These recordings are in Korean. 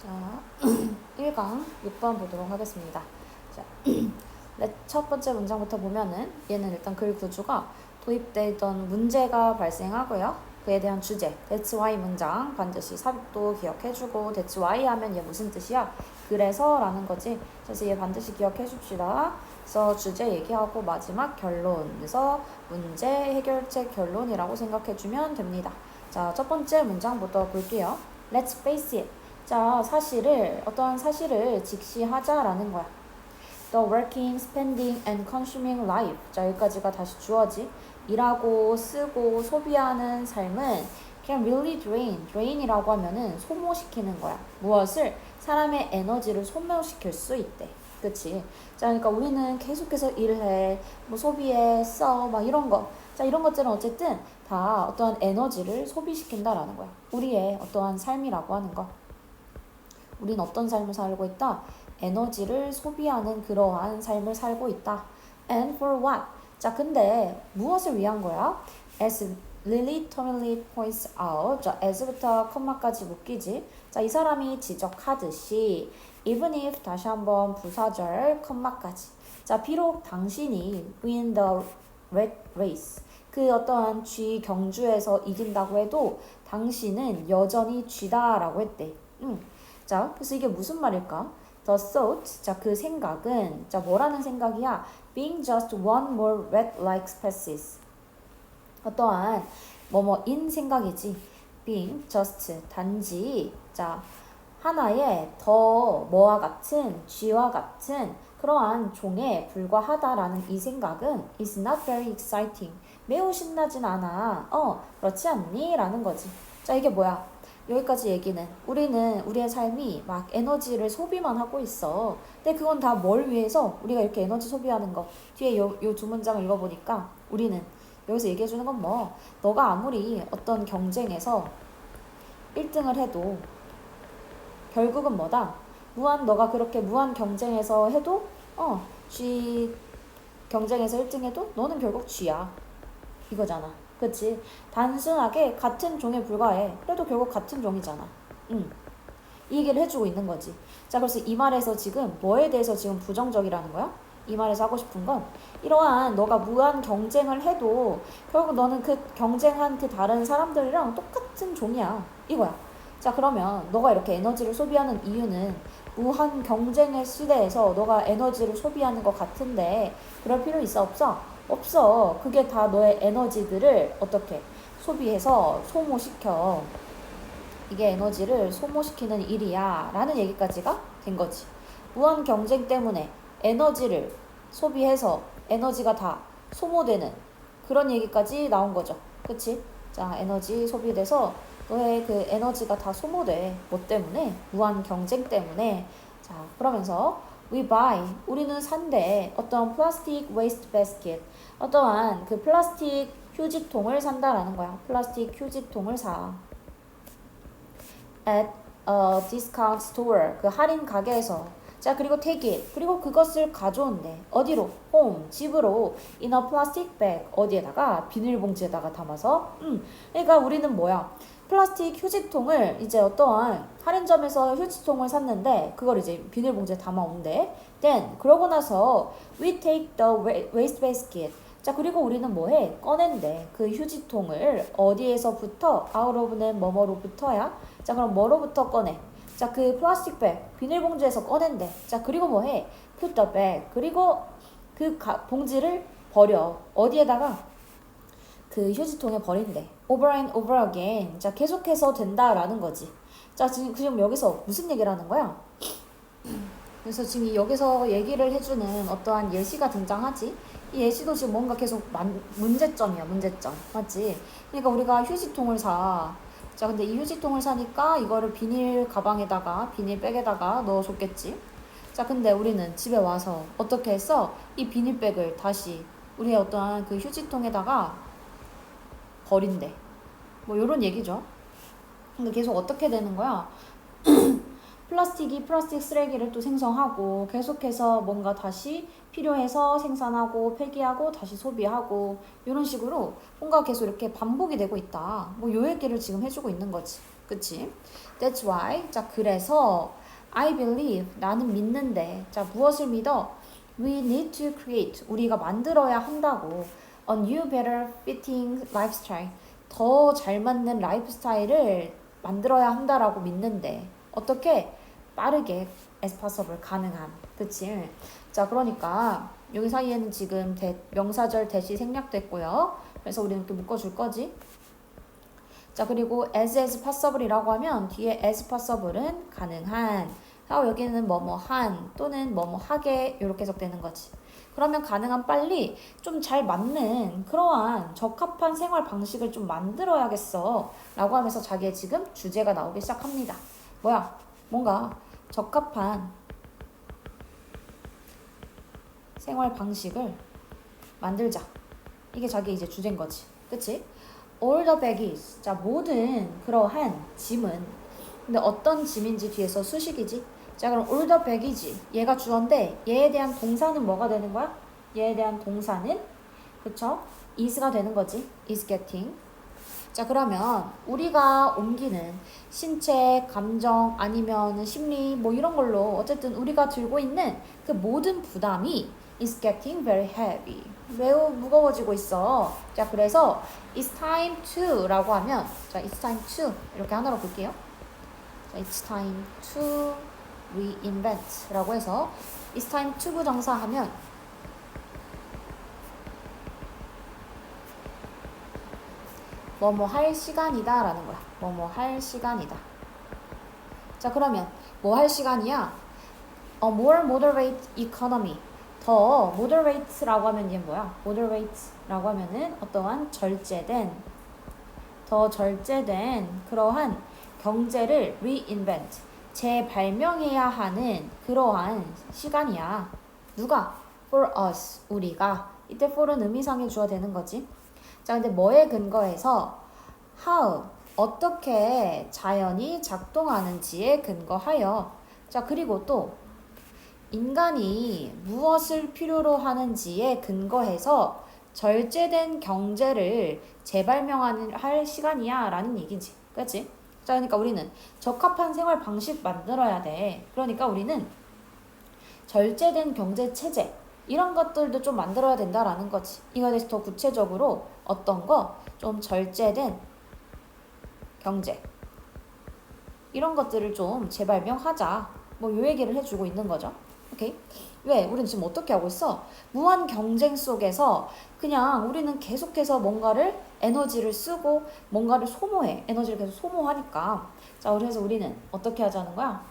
자, 1강 6번 보도록 하겠습니다. 자, 첫 번째 문장부터 보면은 얘는 일단 글 구조가 도입되던 문제가 발생하고요. 그에 대한 주제, that's why 문장 반드시 삽입도 기억해주고 that's why 하면 얘 무슨 뜻이야? 그래서 라는 거지. 그래서 얘 반드시 기억해 줍시다. 그래서 주제 얘기하고 마지막 결론. 그래서 문제 해결책 결론이라고 생각해주면 됩니다. 자, 첫 번째 문장부터 볼게요. Let's face it. 자, 어떠한 사실을 직시하자라는 거야. The working, spending, and consuming life. 자, 여기까지가 다시 주어지. 일하고, 쓰고, 소비하는 삶은 can really drain이라고 하면은 소모시키는 거야. 무엇을? 사람의 에너지를 소모시킬 수 있대. 그치? 자, 그러니까 우리는 계속해서 일해, 뭐 소비해, 써, 막 이런 거. 자, 이런 것들은 어쨌든 다 어떠한 에너지를 소비시킨다라는 거야. 우리의 어떠한 삶이라고 하는 거. 우린 어떤 삶을 살고 있다? 에너지를 소비하는 그러한 삶을 살고 있다. And for what? 자, 근데 무엇을 위한 거야? As Lily Tomlin points out. 자, as부터 컴마까지 묶이지. 자, 이 사람이 지적하듯이 even if 다시 한번 부사절 컴마까지. 자, 비록 당신이 win the red race. 그 어떠한 쥐 경주에서 이긴다고 해도 당신은 여전히 쥐다라고 했대. 자, 그래서 이게 무슨 말일까? The thought, 자, 그 생각은, 자, 뭐라는 생각이야? Being just one more rat-like species. 어떠한 뭐뭐인 생각이지. Being just, 단지, 자, 하나의 더 뭐와 같은, 쥐와 같은 그러한 종에 불과하다라는 이 생각은 is not very exciting. 매우 신나진 않아. 그렇지 않니? 라는 거지. 자, 이게 뭐야? 여기까지 얘기는 우리는 우리의 삶이 막 에너지를 소비만 하고 있어. 근데 그건 다 뭘 위해서 우리가 이렇게 에너지 소비하는 거. 뒤에 요 두 문장을 읽어보니까 우리는 여기서 얘기해주는 건 뭐, 너가 아무리 어떤 경쟁에서 1등을 해도 결국은 뭐다? 너가 그렇게 무한 경쟁에서 해도 쥐 경쟁에서 1등 해도 너는 결국 쥐야. 이거잖아. 그치? 단순하게 같은 종에 불과해. 그래도 결국 같은 종이잖아. 이 얘기를 해주고 있는 거지. 자, 그래서 이 말에서 지금 뭐에 대해서 지금 부정적이라는 거야? 이 말에서 하고 싶은 건 이러한 너가 무한 경쟁을 해도 결국 너는 그 경쟁한 그 다른 사람들이랑 똑같은 종이야. 이거야. 자, 그러면 너가 이렇게 에너지를 소비하는 이유는 무한 경쟁의 시대에서 너가 에너지를 소비하는 것 같은데 그럴 필요 있어? 없어? 없어. 그게 다 너의 에너지들을 어떻게 소비해서 소모시켜. 이게 에너지를 소모시키는 일이야 라는 얘기까지가 된 거지. 무한 경쟁 때문에 에너지를 소비해서 에너지가 다 소모되는 그런 얘기까지 나온 거죠. 그치? 자, 에너지 소비돼서 너의 그 에너지가 다 소모돼. 뭐 때문에? 무한 경쟁 때문에. 자, 그러면서 we buy, 우리는 산대. 어떤 플라스틱 waste basket, 어떠한 그 플라스틱 휴지통을 산다라는 거야. 플라스틱 휴지통을 사. at a discount store, 그 할인 가게에서. 자, 그리고 take it, 그리고 그것을 가져온대. 어디로? home, 집으로. in a plastic bag, 어디에다가? 비닐봉지에다가 담아서. 그러니까 우리는 뭐야? 플라스틱 휴지통을 이제 어떠한 할인점에서 휴지통을 샀는데 그걸 이제 비닐봉지에 담아온대. then, 그러고 나서 we take the waste basket. 자, 그리고 우리는 뭐해? 꺼낸대. 그 휴지통을 어디에서부터? out of는 뭐뭐로부터야? 자, 그럼 뭐로부터 꺼내? 자, 그 플라스틱 백, 비닐봉지에서 꺼낸대. 자, 그리고 뭐해? put the bag. 그리고 그 봉지를 버려. 어디에다가? 그 휴지통에 버린대. over and over again. 자, 계속해서 된다라는 거지. 자, 지금 여기서 무슨 얘기를 하는 거야? 그래서 지금 여기서 얘기를 해주는 어떠한 예시가 등장하지? 이 예시도 지금 뭔가 계속 문제점이야, 문제점. 맞지? 그러니까 우리가 휴지통을 사. 자, 근데 이 휴지통을 사니까 이거를 비닐 가방에다가, 비닐백에다가 넣어줬겠지? 자, 근데 우리는 집에 와서 어떻게 했어? 이 비닐백을 다시 우리의 어떠한 그 휴지통에다가 버린대. 뭐, 요런 얘기죠. 근데 계속 어떻게 되는 거야? 플라스틱이 플라스틱 쓰레기를 또 생성하고 계속해서 뭔가 다시 필요해서 생산하고 폐기하고 다시 소비하고 이런 식으로 뭔가 계속 이렇게 반복이 되고 있다. 뭐 요 얘기를 지금 해주고 있는 거지. 그치? That's why. 자, 그래서 I believe. 나는 믿는데. 자, 무엇을 믿어? We need to create. 우리가 만들어야 한다고. A new, better fitting lifestyle. 더 잘 맞는 라이프 스타일을 만들어야 한다라고 믿는데. 어떻게? 빠르게 as possible. 가능한. 그치? 자, 그러니까 여기 사이에는 지금 명사절 대시 생략됐고요. 그래서 우리는 이렇게 묶어줄 거지. 자, 그리고 as possible이라고 하면 뒤에 as possible은 가능한. 여기는 뭐뭐한 또는 뭐뭐하게 이렇게 해석되는 거지. 그러면 가능한 빨리 좀 잘 맞는 그러한 적합한 생활 방식을 좀 만들어야겠어 라고 하면서 자기의 지금 주제가 나오기 시작합니다. 뭐야? 뭔가 적합한 생활 방식을 만들자. 이게 자기 이제 주제인 거지. 그치? All the baggage. 자, 모든 그러한 짐은. 근데 어떤 짐인지 뒤에서 수식이지? 자, 그럼 all the baggage. 얘가 주어인데 얘에 대한 동사는 뭐가 되는 거야? 얘에 대한 동사는 그쵸? is가 되는 거지. is getting. 자, 그러면 우리가 옮기는 신체, 감정 아니면 심리 뭐 이런 걸로 어쨌든 우리가 들고 있는 그 모든 부담이 is getting very heavy. 매우 무거워지고 있어. 자, 그래서 it's time to 라고 하면 자, it's time to 이렇게 하나로 볼게요. 자, it's time to reinvent 라고 해서 it's time to 부정사 하면 뭐뭐 할 시간이다 라는 거야. 뭐뭐 할 시간이다. 자, 그러면 뭐 할 시간이야? A more moderate economy. 더 moderate라고 하면 이게 뭐야? moderate라고 하면은 어떠한 절제된 더 절제된 그러한 경제를 reinvent 재발명해야 하는 그러한 시간이야. 누가? For us. 우리가. 이때 for은 의미상의 주어 되는 거지. 자, 근데 뭐에 근거해서 how 어떻게 자연이 작동하는지에 근거하여 자, 그리고 또 인간이 무엇을 필요로 하는지에 근거해서 절제된 경제를 재발명하는 할 시간이야 라는 얘기지. 그렇지? 자, 그러니까 우리는 적합한 생활 방식 만들어야 돼. 그러니까 우리는 절제된 경제 체제 이런 것들도 좀 만들어야 된다라는 거지. 이거에 대해서 더 구체적으로 어떤 거 좀 절제된 경제 이런 것들을 좀 재발명하자. 뭐 요 얘기를 해주고 있는 거죠. 오케이? 왜? 우리는 지금 어떻게 하고 있어? 무한 경쟁 속에서 그냥 우리는 계속해서 뭔가를 에너지를 쓰고 뭔가를 소모해. 에너지를 계속 소모하니까. 자, 그래서 우리는 어떻게 하자는 거야?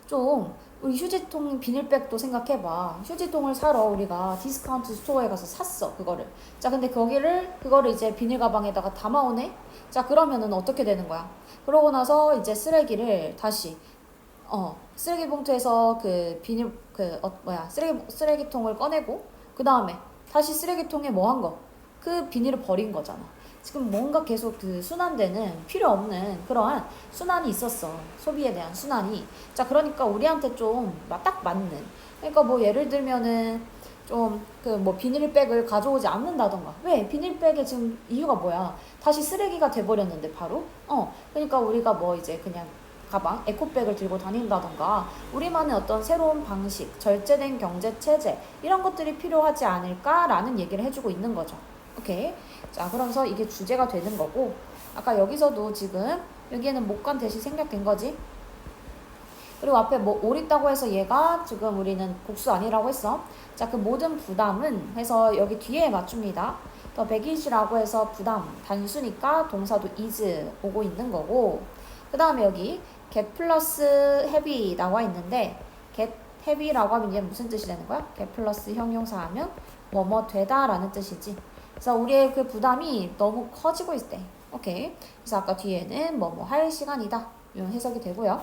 좀 우리 휴지통 비닐백도 생각해봐. 휴지통을 사러 우리가 디스카운트 스토어에 가서 샀어. 그거를. 자, 근데 그거를 이제 비닐 가방에다가 담아오네? 자, 그러면은 어떻게 되는 거야? 그러고 나서 이제 쓰레기를 다시 쓰레기 봉투에서 그 비닐 쓰레기통을 꺼내고 그 다음에 다시 쓰레기통에 뭐 한 거? 그 비닐을 버린 거잖아. 지금 뭔가 계속 그 순환되는 필요 없는 그러한 순환이 있었어. 소비에 대한 순환이. 자, 그러니까 우리한테 좀 딱 맞는. 그러니까 뭐 예를 들면은 좀 그 뭐 비닐백을 가져오지 않는다던가. 왜? 비닐백에 지금 이유가 뭐야? 다시 쓰레기가 돼버렸는데 바로. 그러니까 우리가 뭐 이제 그냥 가방, 에코백을 들고 다닌다던가 우리만의 어떤 새로운 방식, 절제된 경제체제 이런 것들이 필요하지 않을까라는 얘기를 해주고 있는 거죠. 오케이. 자, 그러면서 이게 주제가 되는 거고 아까 여기서도 지금 여기에는 목관 대시 생략된 거지. 그리고 앞에 뭐 올 있다고 해서 얘가 지금 우리는 복수 아니라고 했어. 자, 그 모든 부담은 해서 여기 뒤에 맞춥니다. 더 백이시라고 해서 부담 단수니까 동사도 is 오고 있는 거고 그 다음에 여기 get 플러스 heavy 나와 있는데 get heavy라고 하면 이게 무슨 뜻이 되는 거야? get 플러스 형용사 하면 뭐뭐 되다 라는 뜻이지. 그래서 우리의 그 부담이 너무 커지고 있을 때. 오케이. 그래서 아까 뒤에는 뭐뭐 할 시간이다. 이런 해석이 되고요.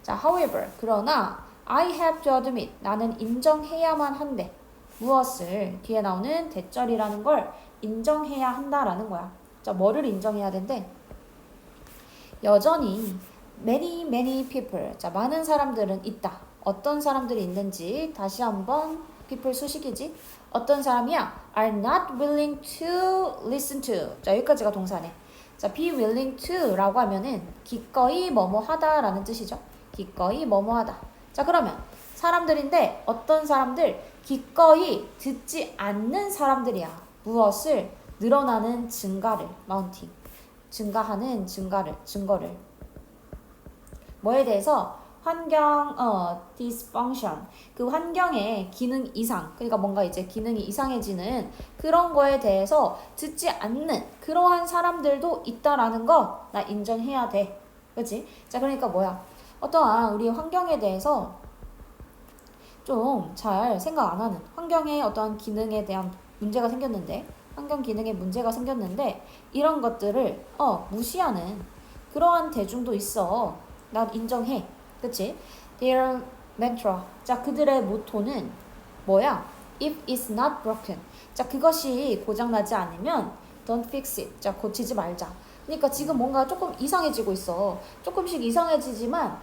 자, however. 그러나 I have to admit. 나는 인정해야만 한데. 무엇을? 뒤에 나오는 대절이라는 걸 인정해야 한다라는 거야. 자, 뭐를 인정해야 된대? 여전히 many people. 자, 많은 사람들은 있다. 어떤 사람들이 있는지 다시 한번 people 수식이지. 어떤 사람이야? are not willing to listen to. 자, 여기까지가 동사네. 자, be willing to 라고 하면은 기꺼이 뭐뭐 하다라는 뜻이죠. 기꺼이 뭐뭐 하다. 자, 그러면 사람들인데 어떤 사람들? 기꺼이 듣지 않는 사람들이야. 무엇을? 늘어나는 증가를, mounting. 증가하는 증거를. 뭐에 대해서? 환경, dysfunction. 그 환경의 기능 이상. 그러니까 뭔가 이제 기능이 이상해지는 그런 거에 대해서 듣지 않는 그러한 사람들도 있다라는 거 나 인정해야 돼. 그치? 자, 그러니까 뭐야? 어떠한 우리 환경에 대해서 좀 잘 생각 안 하는 환경의 어떠한 기능에 대한 문제가 생겼는데 환경 기능에 문제가 생겼는데 이런 것들을 무시하는 그러한 대중도 있어. 난 인정해. 그치? Their mantra. 자, 그들의 모토는 뭐야? If it's not broken. 자, 그것이 고장나지 않으면 don't fix it. 자, 고치지 말자. 그러니까 지금 뭔가 조금 이상해지고 있어. 조금씩 이상해지지만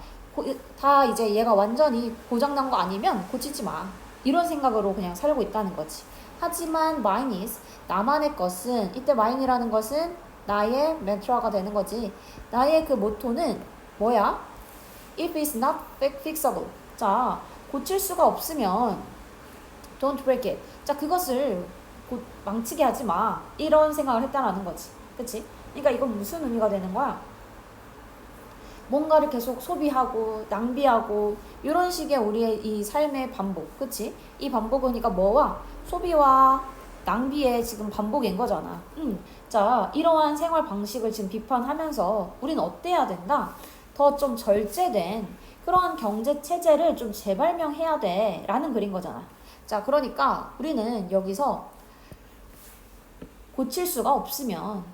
다 이제 얘가 완전히 고장난 거 아니면 고치지 마. 이런 생각으로 그냥 살고 있다는 거지. 하지만 mine is, 나만의 것은, 이때 mine이라는 것은 나의 멘트라가 되는 거지. 나의 그 모토는 뭐야? If it's not fixable. 자, 고칠 수가 없으면 don't break it. 자, 그것을 망치게 하지 마. 이런 생각을 했다라는 거지. 그치? 그러니까 이건 무슨 의미가 되는 거야? 뭔가를 계속 소비하고 낭비하고 이런 식의 우리의 이 삶의 반복. 그치? 이 반복은 그러니까 뭐와? 소비와 낭비의 지금 반복인 거잖아. 자, 이러한 생활 방식을 지금 비판하면서 우리는 어때야 된다? 더 좀 절제된 그러한 경제 체제를 좀 재발명해야 돼 라는 글인 거잖아. 자, 그러니까 우리는 여기서 고칠 수가 없으면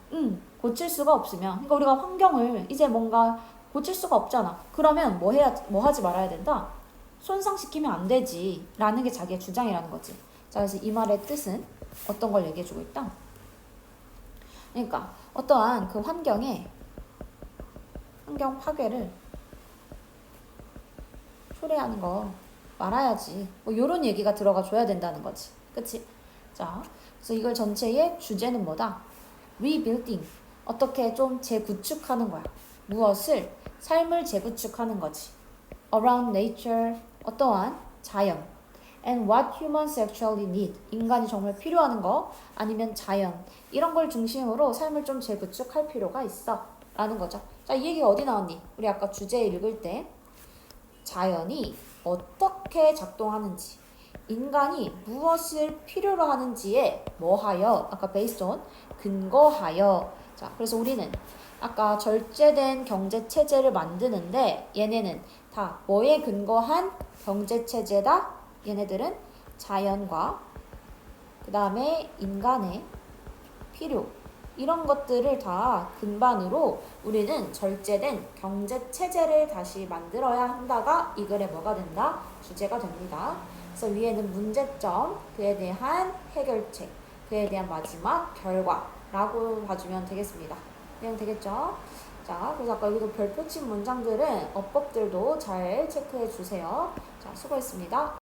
그러니까 우리가 환경을 이제 뭔가 고칠 수가 없잖아. 그러면 뭐 하지 말아야 된다? 손상시키면 안 되지 라는 게 자기의 주장이라는 거지. 자, 그래서 이 말의 뜻은 어떤 걸 얘기해주고 있다? 그러니까 어떠한 그 환경 파괴를 초래하는 거 말아야지. 뭐 요런 얘기가 들어가 줘야 된다는 거지. 그치? 자, 그래서 이걸 전체의 주제는 뭐다? rebuilding. 어떻게 좀 재구축하는 거야. 무엇을? 삶을 재구축하는 거지. around nature. 어떠한? 자연. and what humans actually need. 인간이 정말 필요하는 거 아니면 자연. 이런 걸 중심으로 삶을 좀 재구축할 필요가 있어. 라는 거죠. 자, 이 얘기가 어디 나왔니? 우리 아까 주제 읽을 때 자연이 어떻게 작동하는지 인간이 무엇을 필요로 하는지에 뭐하여 아까 based on 근거하여. 자, 그래서 우리는 아까 절제된 경제 체제를 만드는데 얘네는 다 뭐에 근거한 경제 체제다? 얘네들은 자연과 그 다음에 인간의 필요 이런 것들을 다 근반으로 우리는 절제된 경제 체제를 다시 만들어야 한다가 이 글에 뭐가 된다? 주제가 됩니다. 그래서 위에는 문제점, 그에 대한 해결책, 그에 대한 마지막 결과라고 봐주면 되겠습니다. 그냥 되겠죠? 자, 그래서 아까 여기도 별표 친 문장들은 어법들도 잘 체크해 주세요. 자, 수고했습니다.